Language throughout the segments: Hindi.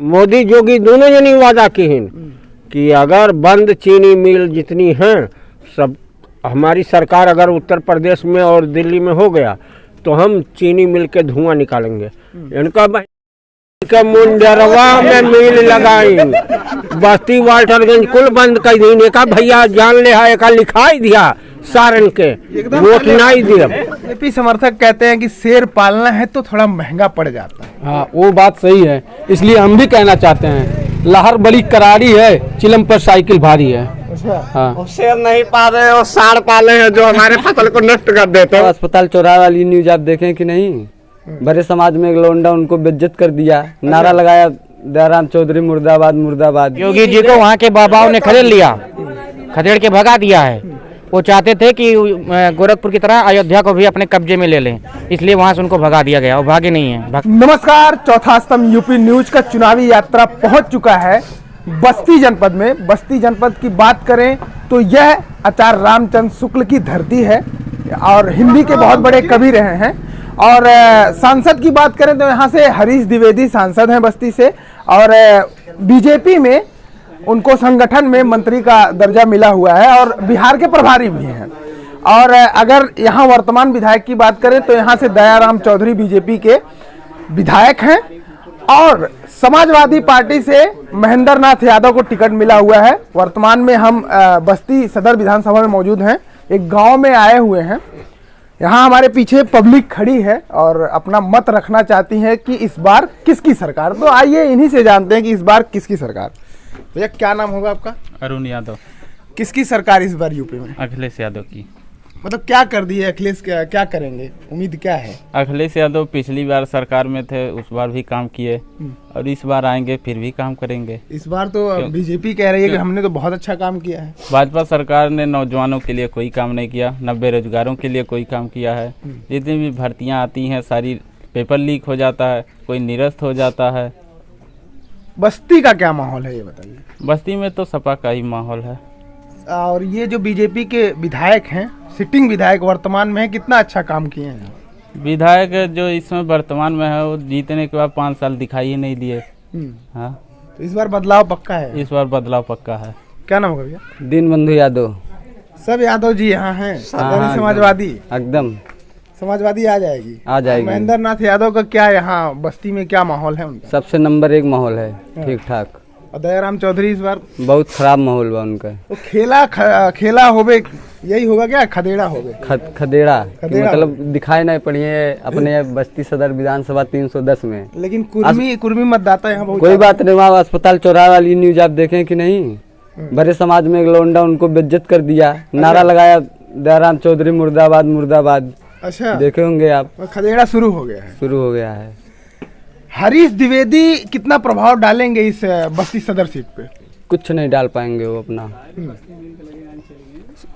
मोदी जोगी दोनों जनी वादा की हैं कि अगर बंद चीनी मिल जितनी हैं सब हमारी सरकार अगर उत्तर प्रदेश में और दिल्ली में हो गया तो हम चीनी मिल के धुआं निकालेंगे। इनका मुंडरवा में मिल लगाएंगे, बस्ती वाल्टरगंज कुल बंद कर देने का भैया जान ले है का लिखाई दिया सारन के वोट नहीं दिया। बीजेपी समर्थक कहते हैं कि शेर पालना है तो थोड़ा महंगा पड़ जाता है। हाँ वो बात सही है, इसलिए हम भी कहना चाहते हैं लहर बड़ी करारी है, चिलम पर साइकिल भारी है। हाँ शेर नहीं पा रहे और सांड पाले हैं जो हमारे फसल को नष्ट कर देते हैं। अस्पताल चौराहे वाली न्यूज आप देखें कि नहीं, बड़े समाज में एक लौंडा उनको बेइज्जत कर दिया, नारा लगाया दयाराम चौधरी मुर्दाबाद मुर्दाबाद। योगी जी को वहाँ के बाबाओं ने खदेड़ लिया, खदेड़ के भगा दिया है। वो चाहते थे कि गोरखपुर की तरह अयोध्या को भी अपने कब्जे में ले लें, इसलिए वहाँ से उनको भगा दिया गया, वो भागे नहीं है। नमस्कार, चौथा स्तंभ यूपी न्यूज का चुनावी यात्रा पहुंच चुका है बस्ती जनपद में। बस्ती जनपद की बात करें तो यह आचार्य रामचंद्र शुक्ल की धरती है और हिंदी के बहुत बड़े कवि रहे हैं। और सांसद की बात करें तो यहाँ से हरीश द्विवेदी सांसद हैं बस्ती से, और बीजेपी में उनको संगठन में मंत्री का दर्जा मिला हुआ है और बिहार के प्रभारी भी हैं। और अगर यहाँ वर्तमान विधायक की बात करें तो यहाँ से दयाराम चौधरी बीजेपी के विधायक हैं और समाजवादी पार्टी से महेंद्र नाथ यादव को टिकट मिला हुआ है। वर्तमान में हम बस्ती सदर विधानसभा में मौजूद हैं, एक गांव में आए हुए हैं। यहाँ हमारे पीछे पब्लिक खड़ी है और अपना मत रखना चाहती है कि इस बार किसकी सरकार। तो आइए इन्हीं से जानते हैं कि इस बार किसकी सरकार। भैया क्या नाम होगा आपका? अरुण यादव। किसकी सरकार इस बार यूपी में? अखिलेश यादव की। मतलब क्या कर दी है अखिलेश, क्या करेंगे, उम्मीद क्या है? अखिलेश यादव पिछली बार सरकार में थे, उस बार भी काम किए और इस बार आएंगे फिर भी काम करेंगे। इस बार तो बीजेपी कह रही है कि हमने तो बहुत अच्छा काम किया है। भाजपा सरकार ने नौजवानों के लिए कोई काम नहीं किया, न बेरोजगारों के लिए कोई काम किया है। जितनी भी भर्तियाँ आती हैं सारी पेपर लीक हो जाता है, कोई निरस्त हो जाता है। बस्ती का क्या माहौल है ये बताइए। बस्ती में तो सपा का ही माहौल है। और ये जो बीजेपी के विधायक हैं, सिटिंग विधायक वर्तमान में है, कितना अच्छा काम किए हैं? विधायक जो इसमें वर्तमान में है वो जीतने के बाद 5 साल दिखाई ही नहीं दिए। हाँ तो इस बार बदलाव पक्का है? इस बार बदलाव पक्का है। क्या नाम होगा भैया? दीनबंधु यादव। सब यादव जी यहाँ हैं। समाजवादी एकदम समाजवादी आ जाएगी। महेंद्र नाथ यादव का क्या यहाँ बस्ती में क्या माहौल है उनका? सबसे नंबर 1 माहौल है, ठीक ठाक। और दयाराम चौधरी इस बार बहुत खराब माहौल बा उनका। तो खेला होवे यही होगा क्या? खदेड़ा होवे? खदेड़ा मतलब दिखाई नहीं पड़ी है अपने बस्ती सदर विधानसभा 310 में। लेकिन कुर्मी मतदाता यहाँ बहुत। कोई बात नहीं, वहाँ अस्पताल चौराहे वाली न्यूज आप देखें कि नहीं, बड़े समाज में एक लौंडा उनको बेइज्जत कर दिया, नारा लगाया दयाराम चौधरी मुर्दाबाद मुर्दाबाद। अच्छा, देखे होंगे आप। खदेड़ा शुरू हो गया है। हरीश द्विवेदी कितना प्रभाव डालेंगे इस बस्ती सदर सीट पे? कुछ नहीं डाल पाएंगे वो अपना।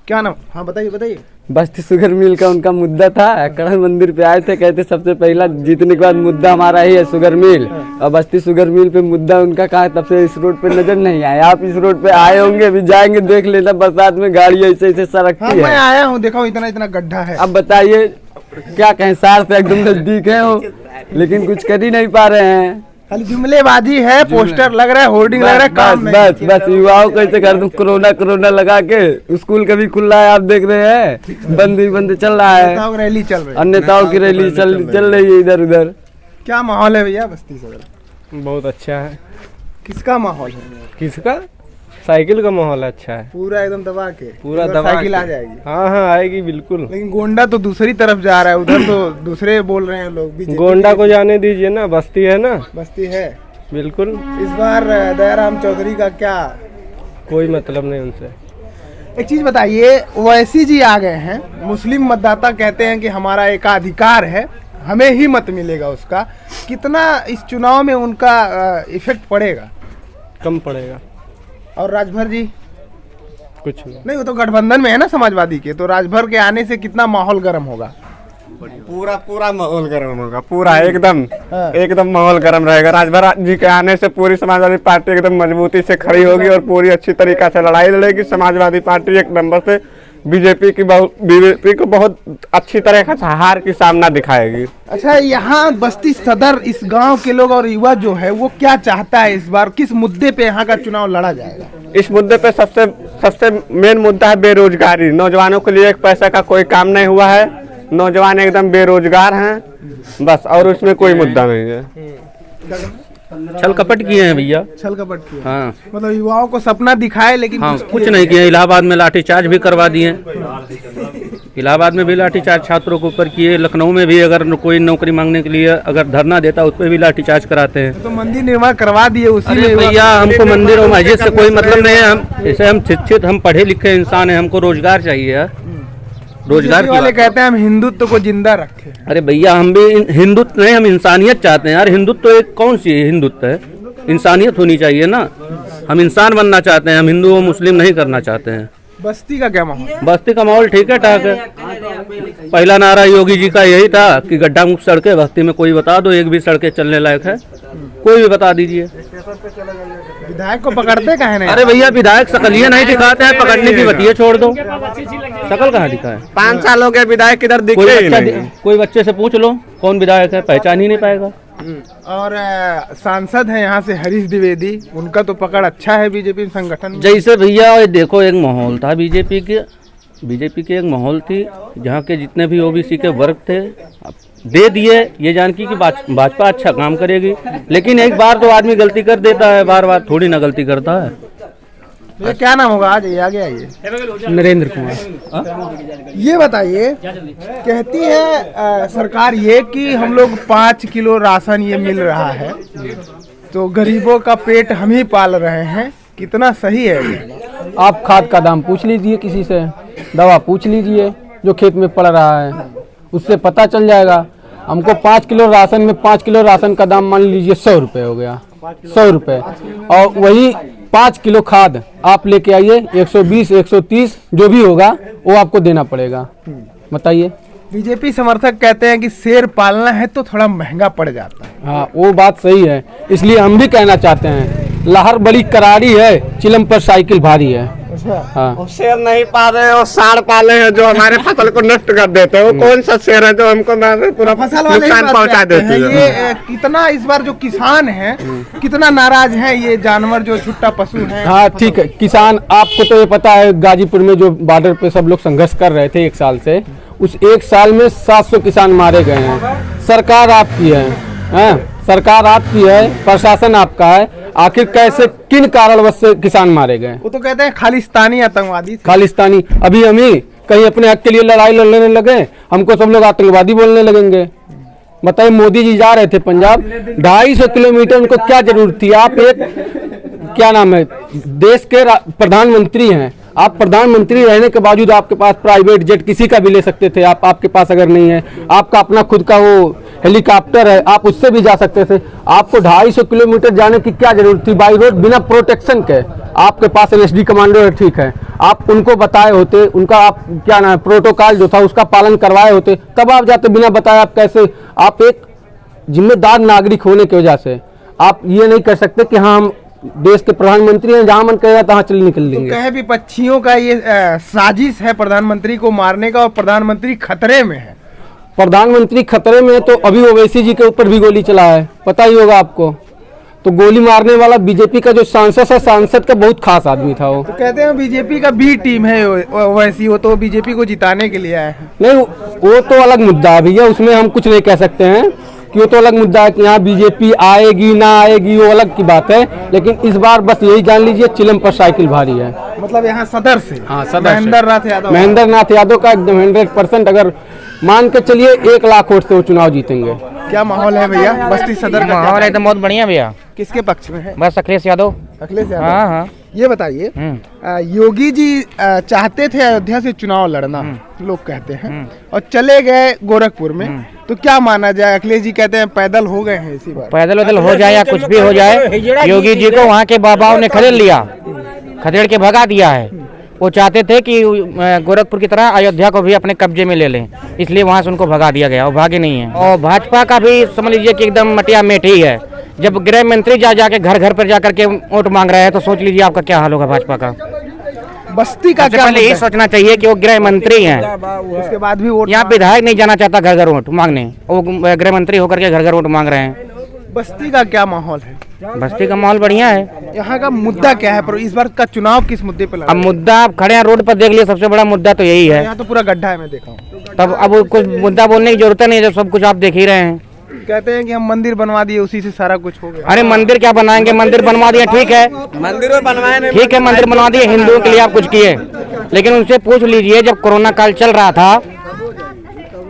क्या नाम? हाँ बताइए। बस्ती शुगर मिल का उनका मुद्दा था, करण मंदिर पे आए थे, कहते सबसे पहला जीतने के बाद मुद्दा हमारा ही है शुगर मिल। और बस्ती शुगर मिल पे मुद्दा उनका कहाँ, तब से इस रोड पे नजर नहीं आए। आप इस रोड पे आए होंगे, अभी जाएंगे देख लेना, बरसात में गाड़ी ऐसे सड़कती है। मैं आया हूँ, देखा हूँ इतना गड्ढा है। अब बताइए क्या कहें, सार से एकदम नजदीक है हो, लेकिन कुछ कर ही नहीं पा रहे हैं। खाली जुमलेबाजी है, पोस्टर लग रहा है, होर्डिंग लग रहा है, काम बस युवाओं को ऐसे कर दूं, कोरोना लगा के स्कूल कभी खुल रहा है, आप देख रहे हैं, बंद चल रहा है, रैली चल रही है, नेताओं की रैली चल रही है इधर उधर। क्या माहौल है भैया बस्ती सदर? बहुत अच्छा है। किसका माहौल है? किसका? साइकिल का माहौल अच्छा है, पूरा एकदम दबा के। पूरा दबा साइकिल आ जाएगी। हाँ आएगी बिल्कुल। लेकिन गोंडा तो दूसरी तरफ जा रहा है, उधर तो दूसरे बोल रहे हैं लोग। गोंडा को जाने दीजिए ना, बस्ती है ना। बस्ती है बिल्कुल। इस बार दयाराम चौधरी का क्या? कोई मतलब नहीं उनसे। एक चीज बताइए, ओवैसी जी आ गए हैं, मुस्लिम मतदाता कहते हैं कि हमारा एकाधिकार है, हमें ही मत मिलेगा उसका। कितना इस चुनाव में उनका इफेक्ट पड़ेगा? कम पड़ेगा। और राजभर जी? कुछ नहीं, वो तो गठबंधन में है ना समाजवादी के, तो राजभर के आने से कितना माहौल गर्म होगा? पूरा माहौल गर्म होगा, पूरा एकदम माहौल गर्म रहेगा। राजभर जी के आने से पूरी समाजवादी पार्टी एकदम मजबूती से खड़ी होगी और पूरी अच्छी तरीका से लड़ाई लड़ेगी। समाजवादी पार्टी एक नंबर से बीजेपी को बहुत अच्छी तरह का हार की सामना दिखाएगी। अच्छा, यहाँ बस्ती सदर इस गांव के लोग और युवा जो है वो क्या चाहता है इस बार, किस मुद्दे पे यहाँ का चुनाव लड़ा जाएगा? इस मुद्दे पे सबसे मेन मुद्दा है बेरोजगारी। नौजवानों के लिए एक पैसा का कोई काम नहीं हुआ है, नौजवान एकदम बेरोजगार हैं बस, और उसमें कोई मुद्दा नहीं है। छल कपट किए हैं भैया, छल कपट किया। हाँ मतलब युवाओं को सपना दिखाए लेकिन हाँ, कुछ नहीं किया। इलाहाबाद में लाठीचार्ज भी करवा दिए, इलाहाबाद में भी लाठीचार्ज छात्रों के ऊपर किए। लखनऊ में भी अगर कोई नौकरी मांगने के लिए अगर धरना देता उस पर भी लाठीचार्ज कराते हैं। तो मंदिर निर्माण करवा दिए उसी अरे में। भैया, हमको मंदिर और मस्जिद से कोई मतलब नहीं है। हम शिक्षित, हम पढ़े लिखे इंसान हैं, हमको रोजगार चाहिए यार, रोजगार की वाले बात। कहते हैं हम हिंदुत्व को जिंदा रखें। अरे भैया, हम भी हिंदुत्व नहीं, हम इंसानियत चाहते हैं यार। हिंदुत्व एक कौन सी हिंदुत्व है? इंसानियत होनी चाहिए ना। हम इंसान बनना चाहते हैं, हम हिंदू और मुस्लिम नहीं करना चाहते हैं। बस्ती का क्या माहौल? बस्ती का माहौल ठीक है ठाक है। पहला नारा योगी जी का यही था कि गड्ढा मुक्त सड़कें बस्ती में कोई बता दो, एक भी सड़कें चलने लायक है, कोई भी बता दीजिए। विधायक को पकड़ते कहे नहीं? अरे भैया, विधायक शकलिए नहीं दिखाते हैं, पकड़ने की बतिये छोड़ दो। शकल कहाँ दिखा है? 5 साल हो गए विधायक किधर दिखे ही नहीं। कोई बच्चे से पूछ लो कौन विधायक है, पहचान ही नहीं पाएगा। और सांसद है यहाँ से हरीश द्विवेदी, उनका तो पकड़ अच्छा है बीजेपी संगठन में। जैसे भैया ये देखो, एक माहौल था बीजेपी की एक माहौल थी जहाँ के जितने भी ओबीसी के वर्ग थे दे दिए, ये जान की कि भाजपा अच्छा काम करेगी। लेकिन एक बार तो आदमी गलती कर देता है, बार बार थोड़ी ना गलती करता है। ये क्या नाम होगा? आज आगे आइए। नरेंद्र कुमार। ये बताइए, कहती है सरकार ये कि हम लोग 5 किलो राशन ये मिल रहा है, तो गरीबों का पेट हम ही पाल रहे हैं, कितना सही है ये? आप खाद का दाम पूछ लीजिए, किसी से दवा पूछ लीजिए जो खेत में पड़ रहा है, उससे पता चल जाएगा। हमको 5 किलो राशन में 5 किलो राशन का दाम मान लीजिए 100 रुपये हो गया, 100 रुपये, और वही 5 किलो खाद आप लेके आइए 120, 130 जो भी होगा वो आपको देना पड़ेगा। बताइए। बीजेपी समर्थक कहते हैं कि शेर पालना है तो थोड़ा महंगा पड़ जाता है। हाँ, वो बात सही है, इसलिए हम भी कहना चाहते हैं लहर बड़ी करारी है, चिलम पर साइकिल भारी है। हाँ, शेर नहीं पाले और सांड पाले हैं जो हमारे फसल को नष्ट कर देते हैं। वो कौन सा शेर है जो हमको पूरा फसल वाले नुकसान पहुंचा देते हैं? ये कितना इस बार जो किसान हैं कितना नाराज हैं, ये जानवर जो छुट्टा पशु हैं? हाँ ठीक है, किसान, आपको तो ये पता है गाजीपुर में जो बॉर्डर पे सब लोग संघर्ष कर रहे थे 1 साल से, उस 1 साल में 700 किसान मारे गए हैं। सरकार आपकी है, सरकार आपकी है, प्रशासन आपका है, आखिर कैसे किन कारणवश से किसान मारे गए? वो तो कहते हैं खालिस्तानी आतंकवादी। खालिस्तानी, अभी हम ही कहीं अपने हक के लिए लड़ाई लड़ने लगे, हमको सब लोग आतंकवादी बोलने लगेंगे। बताइए, मोदी जी जा रहे थे पंजाब, 250 किलोमीटर, उनको क्या जरूरत थी? आप एक क्या नाम है, देश के प्रधानमंत्री हैं, आप प्रधानमंत्री रहने के बावजूद आपके पास प्राइवेट जेट किसी का भी ले सकते थे। आपके पास अगर नहीं है, आपका अपना खुद का वो हेलीकॉप्टर है, आप उससे भी जा सकते थे। आपको 250 किलोमीटर जाने की क्या जरूरत थी बाई रोड बिना प्रोटेक्शन के? आपके पास एनएसडी कमांडो है, ठीक है, आप उनको बताए होते, उनका आप क्या नाम है प्रोटोकॉल जो था उसका पालन करवाए होते, तब आप जाते। बिना बताए आप कैसे? आप एक जिम्मेदार नागरिक होने की वजह से आप ये नहीं कर सकते कि हाँ हम देश के प्रधानमंत्री हैं, जहां मन करेगा तहां चल निकल लेंगे। तो कहे विपक्षियों का ये साजिश है प्रधानमंत्री को मारने का, और प्रधानमंत्री खतरे में है। प्रधानमंत्री खतरे में तो अभी ओवैसी जी के ऊपर भी गोली चला है, पता ही होगा आपको। तो गोली मारने वाला बीजेपी का जो सांसद है, सांसद का बहुत खास आदमी था वो। तो कहते हैं बीजेपी का बी टीम है ओवैसी, वो तो बीजेपी को जिताने के लिए आए हैं। नहीं, वो तो अलग मुद्दा है भैया, उसमें हम कुछ नहीं कह सकते हैं कि वो तो अलग मुद्दा है कि यहाँ बीजेपी आएगी ना आएगी, वो अलग की बात है। लेकिन इस बार बस यही जान लीजिए, चिलम पर साइकिल भारी है। मतलब यहाँ सदर से? हाँ, सदर से महेंद्र नाथ यादव का एकदम 100%, अगर मान के चलिए 1 लाख वोट से वो चुनाव जीतेंगे। क्या माहौल है भैया बस्ती सदर का? माहौल एकदम बहुत बढ़िया भैया। किसके पक्ष में है? बस अखिलेश यादव। अखिलेश यादव। हाँ हाँ। ये बताइए, योगी जी चाहते थे अयोध्या से चुनाव लड़ना, लोग कहते हैं, और चले गए गोरखपुर में, तो क्या माना जाए? अखिलेश जी कहते हैं पैदल हो गए हैं इसी बार। पैदल हो जाए या कुछ भी हो जाए, योगी जी को वहाँ के बाबाओं ने खदेड़ लिया, खदेड़ के भगा दिया है। वो चाहते थे कि गोरखपुर की तरह अयोध्या को भी अपने कब्जे में ले लें, इसलिए वहाँ से उनको भगा दिया गया, वो भागे नहीं है। और भाजपा का भी समझ लीजिए कि एकदम मटिया मेटी है। जब गृह मंत्री जाके घर घर पर जाकर के वोट मांग रहे हैं, तो सोच लीजिए आपका क्या हाल होगा भाजपा का। बस्ती का सबसे क्या पहले यही मुद्दा है? सोचना चाहिए कि वो गृह मंत्री हैं, उसके बाद भी वोट यहाँ विधायक नहीं जाना चाहता घर घर वोट मांगने, वो गृह मंत्री होकर के घर घर वोट मांग रहे हैं। बस्ती का क्या माहौल है? बस्ती का माहौल बढ़िया है। यहाँ का मुद्दा क्या है? पर इस बार का चुनाव किस मुद्दे पे लड़ा? अब मुद्दा आप खड़े हैं रोड पर देख लिए, सबसे बड़ा मुद्दा तो यही है। यहाँ तो पूरा गड्ढा है, मैं देखा हूँ। तब अब कुछ मुद्दा बोलने की जरूरत नहीं है, जब सब कुछ आप देख ही रहे हैं। कहते हैं कि हम मंदिर बनवा दिए, उसी से सारा कुछ हो गया। अरे मंदिर क्या बनाएंगे, मंदिर बनवा दिया ठीक है, मंदिर बनवाए ठीक है मंदिर बनवा दिए, हिंदुओं के लिए आप कुछ किए, लेकिन उनसे पूछ लीजिए जब कोरोना काल चल रहा था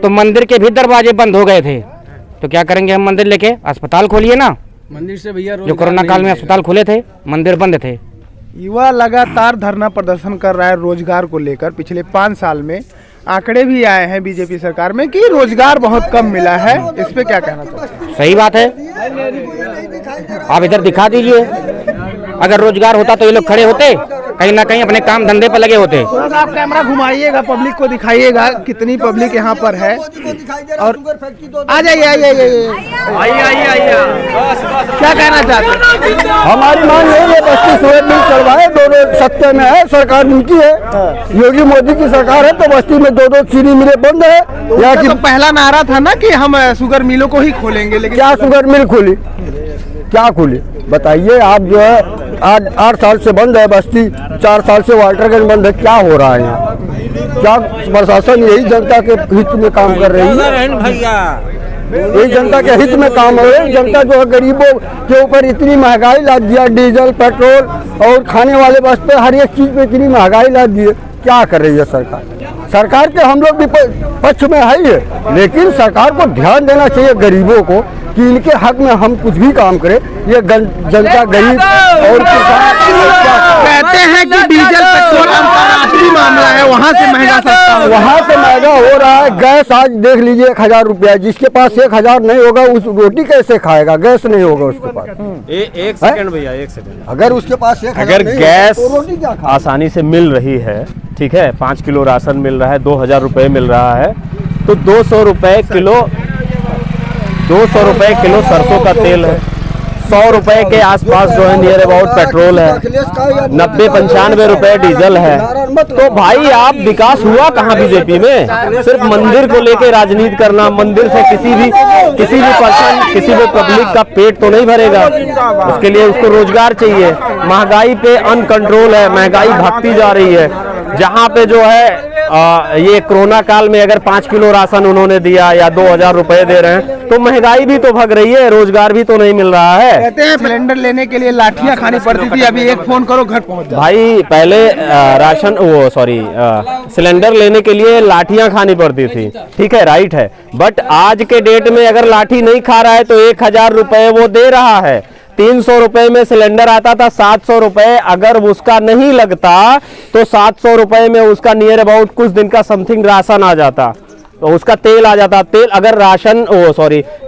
तो मंदिर के भी दरवाजे बंद हो गए थे, तो क्या करेंगे हम मंदिर लेके? अस्पताल खोलिए ना। मंदिर से भैया जो कोरोना काल में अस्पताल खुले थे, मंदिर बंद थे। युवा लगातार धरना प्रदर्शन कर रहा है रोजगार को लेकर। पिछले 5 साल में आंकड़े भी आए हैं बीजेपी सरकार में कि रोजगार बहुत कम मिला है। इस पे क्या कहना चाहते हैं? सही बात है, आप इधर दिखा दीजिए, अगर रोजगार होता तो ये लोग खड़े होते, कहीं ना कहीं अपने काम धंधे पर लगे होते। थोड़ा सा आप कैमरा घुमाइएगा, पब्लिक को दिखाइएगा कितनी पब्लिक यहाँ पर है। और आ जाइए क्या कहना चाहते हैं? हमारी मांग यही है, बस्ती सूरत मिल चलवाए, दोनों सत्ता में है, सरकार उनकी है, योगी मोदी की सरकार है, तो बस्ती में 2-2 चीनी मिलें बंद है। यहाँ की तो पहला नारा था ना कि हम शुगर मिलों को ही खोलेंगे, लेकिन क्या शुगर मिल खुली, क्या खुली बताइए आप? जो है 8 साल से बंद है बस्ती, 4 साल से वाल्टरगंज बंद है, क्या हो रहा है यहाँ? क्या प्रशासन यही जनता के हित में काम कर रही है? यही जनता के हित में काम हो रही है। जनता जो है गरीबों के ऊपर इतनी महंगाई ला दिया, डीजल पेट्रोल और खाने वाले वस्तु हर एक चीज पे इतनी महंगाई ला दी है। क्या कर रही है सरकार? सरकार के हम लोग भी पक्ष में है ही है, लेकिन सरकार को ध्यान देना चाहिए गरीबों को कि इनके हक में हम कुछ भी काम करें। ये जनता गरीब और किसान कहते हैं कि डीजल पेट्रोल अंतर्राष्ट्रीय मामला है, वहाँ से महंगा सस्ता हो, वहाँ से महंगा हो रहा है। गैस आज देख लीजिए 1000 रुपया, जिसके पास 1000 नहीं होगा उस रोटी कैसे खाएगा? गैस नहीं होगा उसके पास। एक सेकंड भैया, एक सेकंड। अगर उसके पास अगर गैस आसानी से मिल रही है, ठीक है, 5 किलो राशन मिल रहा है, 2000 रुपये मिल रहा है, तो 200 रुपये किलो सरसों का तेल है, 100 रुपए के आसपास जो है नियर अबाउट पेट्रोल है, 90-95 रुपए डीजल है। तो भाई आप विकास हुआ कहाँ बीजेपी में? सिर्फ मंदिर को लेके राजनीति करना, मंदिर से किसी भी पर्सन, किसी भी पब्लिक का पेट तो नहीं भरेगा, उसके लिए उसको रोजगार चाहिए। महंगाई पे अनकंट्रोल है, महंगाई भागती जा रही है। जहाँ पे जो है ये कोरोना काल में अगर 5 किलो राशन उन्होंने दिया या 2000 रुपए दे रहे हैं, तो महंगाई भी तो भग रही है, रोजगार भी तो नहीं मिल रहा है। कहते हैं सिलेंडर लेने के लिए लाठियां खानी पड़ती थी, अभी एक फोन करो घर पहुंच जाओ। भाई पहले सिलेंडर लेने के लिए लाठियां खानी पड़ती थी, ठीक है, राइट है, बट आज के डेट में अगर लाठी नहीं खा रहा है तो 1000 रुपए वो दे रहा है। 300 रुपए में सिलेंडर आता था, 700 रुपए अगर उसका नहीं लगता तो 700 रुपए में उसका नियर अबाउट कुछ दिन का समथिंग राशन आ जाता, तो उसका तेल आ जाता। तेल अगर राशन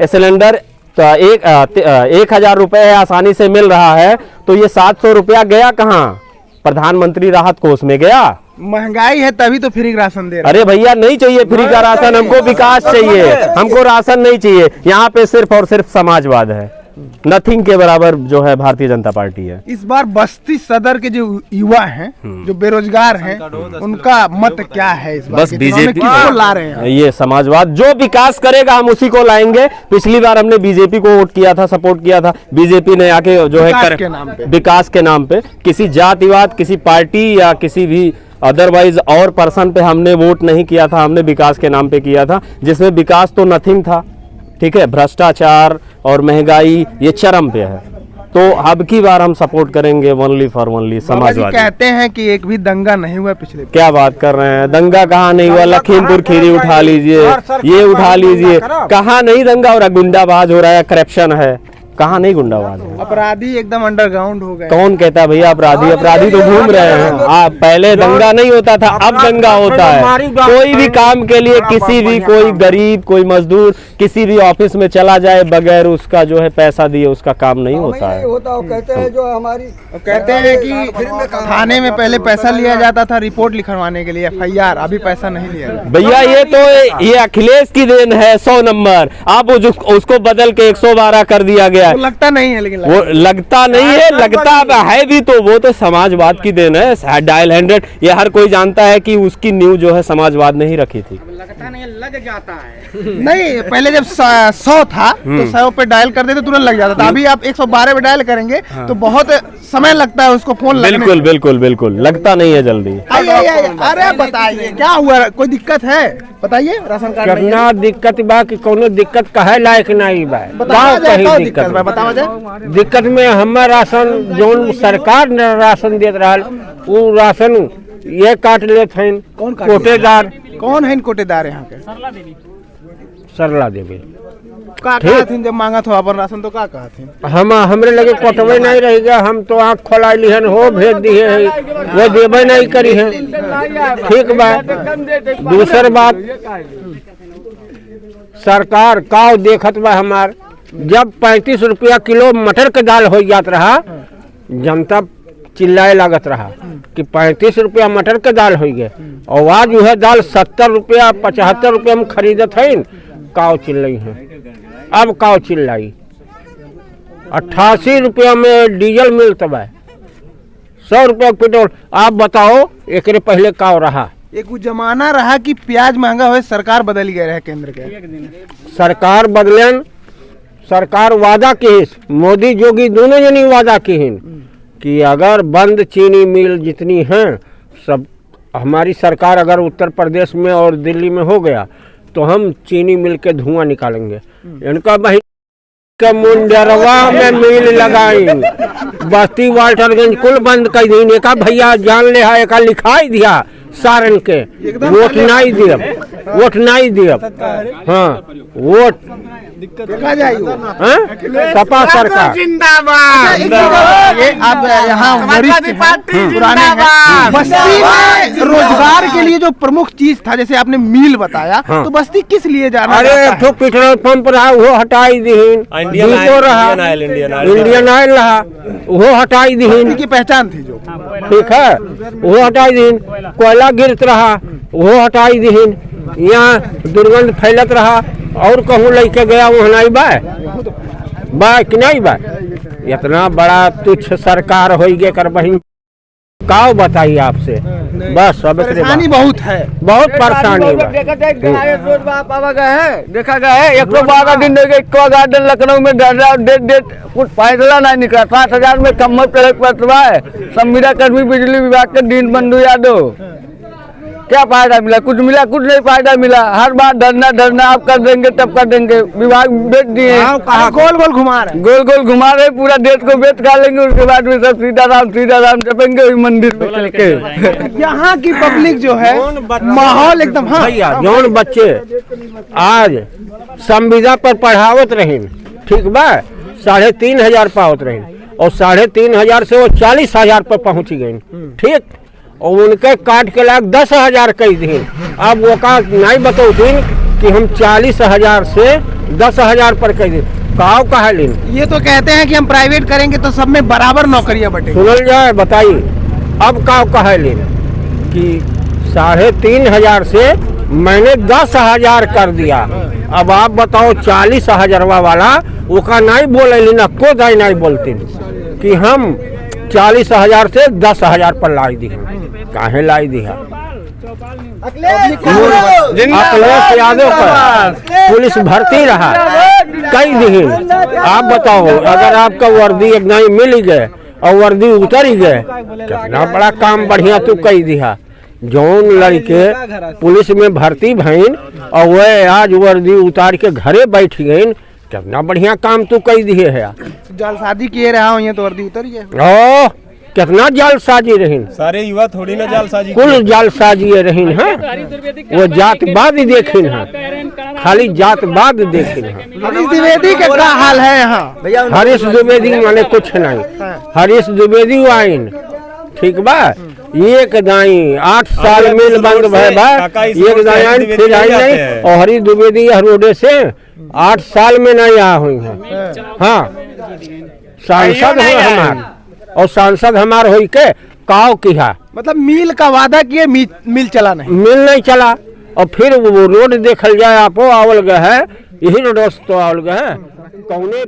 सिलेंडर 1000 रुपए आसानी से मिल रहा है, तो ये 700 रुपया गया कहाँ? प्रधानमंत्री राहत कोष में गया। महंगाई है तभी तो फ्री राशन दे रहे। अरे भैया नहीं चाहिए फ्री का राशन, हमको विकास चाहिए, हमको राशन नहीं चाहिए। यहाँ पे सिर्फ और सिर्फ समाजवाद है, नथिंग के बराबर जो है भारतीय जनता पार्टी है। इस बार बस्ती सदर के जो युवा हैं, जो बेरोजगार हैं, उनका मत क्या है इस बार? बस बीजेपी किसको ला रहे हैं? ये समाजवाद जो विकास करेगा हम उसी को लाएंगे। पिछली बार हमने बीजेपी को वोट किया था, सपोर्ट किया था, बीजेपी ने आके जो है विकास के नाम पे किसी जातिवाद, किसी पार्टी या किसी भी अदरवाइज और पर्सन पे हमने वोट नहीं किया था, हमने विकास के नाम पे किया था, जिसमें विकास तो नथिंग था, ठीक है। भ्रष्टाचार और महंगाई ये चरम पे है, तो अब की बार हम सपोर्ट करेंगे ओनली फॉर ओनली समाजवादी। कहते हैं कि एक भी दंगा नहीं हुआ पिछले। क्या बात कर रहे हैं, दंगा कहाँ नहीं हुआ? लखीमपुर खीरी उठा लीजिए, ये उठा लीजिए, कहाँ नहीं दंगा हो रहा? गुंडाबाज हो रहा है, करप्शन है, कहाँ नहीं गुंडाबाज है? अपराधी एकदम अंडरग्राउंड हो गए। कौन कहता है भैया अपराधी? अपराधी तो घूम रहे हैं। आप पहले दंगा नहीं होता था, अब दंगा होता है। कोई भी काम के लिए किसी भी, कोई गरीब, कोई मजदूर किसी भी ऑफिस में चला जाए बगैर उसका जो है पैसा दिए उसका काम नहीं होता है। कहते हैं कि थाने में पहले पैसा लिया जाता था रिपोर्ट लिखवाने के लिए, FIR, अभी पैसा नहीं लिया। भैया ये अखिलेश की देन है 100 नंबर, अब उसको बदल के 112 कर दिया गया है। लगता नहीं है, लेकिन वो लगता नहीं है, लगता है भी तो वो तो समाजवाद की देन है। डायल 100 ये हर कोई जानता है कि उसकी न्यू जो है समाजवाद ने ही रखी थी। लगता नहीं, लग जाता है। नहीं, पहले जब 100 था तो 100 पे डायल कर देते तुरंत लग जाता था। अभी आप 112 पे डायल करेंगे तो बहुत समय लगता है उसको फोन लगने में। बिल्कुल बिल्कुल बिल्कुल, लगता नहीं है जल्दी। अरे बताइए क्या हुआ, कोई दिक्कत है बताइए। राशन कार्ड नहीं है? कितना दिक्कत बा कि कोनो दिक्कत कहे लायक नहीं बा। बताओ गाँव जाए, कहीं क्या दिक्कत दिक्कत बा, बताओ जाए। दिक्कत में हमार राशन जो सरकार ने राशन देत रहा वो राशन ये काट लेते हैं। कौन काट कोटेदार? कौन है इन कोटेदार यहाँ के? सरला देवी का कहा थी जब मांगा था अपन राशन तो का कहा थी? हम हमरे लगे कोटवे नहीं रह गया, हम तो आँख खोला लिहन हो भेज दिए है, वो देवे नहीं करी है। ठीक बात। दूसर बात, सरकार का देखत बा हमार, जब 35 रुपया किलो मटर के दाल हो जात रहा, जनता चिल्लाए लागत रहा कि 35 रुपया मटर के दाल हो गए, और आज वह दाल 70 रुपया 75 रुपया में खरीदत है। काव चिल्लाई है, अब काव चिल्लाई। 88 रुपया में डीजल मिलता है, 100 रुपया पेट्रोल। आप बताओ एक पहले काव रहा? एक जमाना रहा कि प्याज महंगा हो, सरकार बदल गए रहे केंद्र के। सरकार बदलन, सरकार वादा की, मोदी जोगी दोनों जनी वादा की कि अगर बंद चीनी मिल जितनी हैं सब, हमारी सरकार अगर उत्तर प्रदेश में और दिल्ली में हो गया तो हम चीनी मिल के धुआं निकालेंगे। इनका बहन के मुंडरवा में मिल लगाई, बस्ती वाल्टरगंज कुल बंद कर दी। एक भैया जान ले है, एक लिखाई दिया सारन के, वोट नहीं दिए, वोट नहीं दिए। हाँ वोट देखा जाए सपा सरकार जिंदाबाद। ये आप यहाँ वरिष्ठ हैं, पुराने हैं। बस्ती में रोजगार के लिए जो प्रमुख चीज था, जैसे आपने मिल बताया, तो बस्ती किस लिए जाना? अरे तो पेट्रोल पंप रहा वो हटाई दीन, डीपो रहा, इंडियन ऑयल रहा वो हटाई दीन की पहचान थी जो, ठीक है वो हटाई दीन। कोयला गिरत रहा वो हटाई दीन, यहाँ दुर्गंध फैलत रहा, और कहूँ लेके गया वो नहीं बा कि नहीं बा। इतना बड़ा तुच्छ सरकार हो गए कर बहिन, काव बताइए आपसे। बस सब परेशानी बहुत है, बहुत परेशानी देखा गया है 112 दिन गार्डन लखनऊ में डेट कुछ फैसला नहीं निकला। 7,000 में कम पड़वा है। संविदा कर्मी बिजली विभाग के दीन बंधु यादव, क्या फायदा मिला? कुछ मिला? कुछ नहीं फायदा मिला। हर बार धरना आप कर देंगे तब कर देंगे, विभाग बेच दिए, गोल गोल घुमा रहे, गोल गोल घुमा रहे, पूरा देश को बेच खा लेंगे। उसके बाद में सब सीताराम जपेंगे वही मंदिर में चल के। यहाँ की पब्लिक जो है माहौल एकदम। हाँ भैया जौन बच्चे आज संविदा पर पढ़ावत रहे, ठीक बा, 3,500 पावत रहे, और 3,500 से वो 40,000 पर पहुँच गए। ठीक, और उनके काट के लायक 10,000 कई दिन। अब वो का नहीं बताओ दिन कि हम 40,000 से 10,000 पर कई दिन काव कहा लेन। ये तो कहते हैं कि हम प्राइवेट करेंगे तो सब में बराबर नौकरियां बटेंगी। सुनल जाए, बताइए अब काव कहा लेन कि 3,500 से मैंने 10,000 कर दिया। अब आप बताओ 40,000 वाला वो का नहीं बोले लेना, को दाई नहीं बोलते कि हम 40,000 से 10,000 पर लाई दी। काहे लाई दी है? अखिलेश यादव पर पुलिस भर्ती रहा कई दिन। आप बताओ अगर आपका वर्दी एक नहीं मिल गए और वर्दी उतर ही गए, कितना बड़ा काम बढ़िया तू कही दिया। जौन लड़के पुलिस में भर्ती भईन और वह आज वर्दी उतार के घरे बैठ गई, कितना बढ़िया काम तू कही दिए है। जालसाजी किए रहा हूँ तो वर्दी उतर गया। ओ कितना जालसाजी रहीन, सारे युवा थोड़ी ना जालसाजी, कुल जालसाजी रहीन है। वो जातवाद देखिन है, खाली जातवाद देखिन है। हरीश द्विवेदी का क्या हाल है यहाँ? हरीश द्विवेदी माने कुछ नहीं। हरीश द्विवेदी आइन ठीक बा, एक दाई 8 साल मिल बंद भय बा, एक दाई आइन फिर आई नहीं। और हरीश द्विवेदी रोडे से 8 साल में नहीं आ हुई है। हाँ सांसद है हमार, और सांसद हमार हो के काव किया, मतलब मिल का वादा किए, मिल चला नहीं, मिल नहीं चला। और फिर वो रोड देखल जाए, आपो आवल गए है, यही रोड तो आवल गए है कौने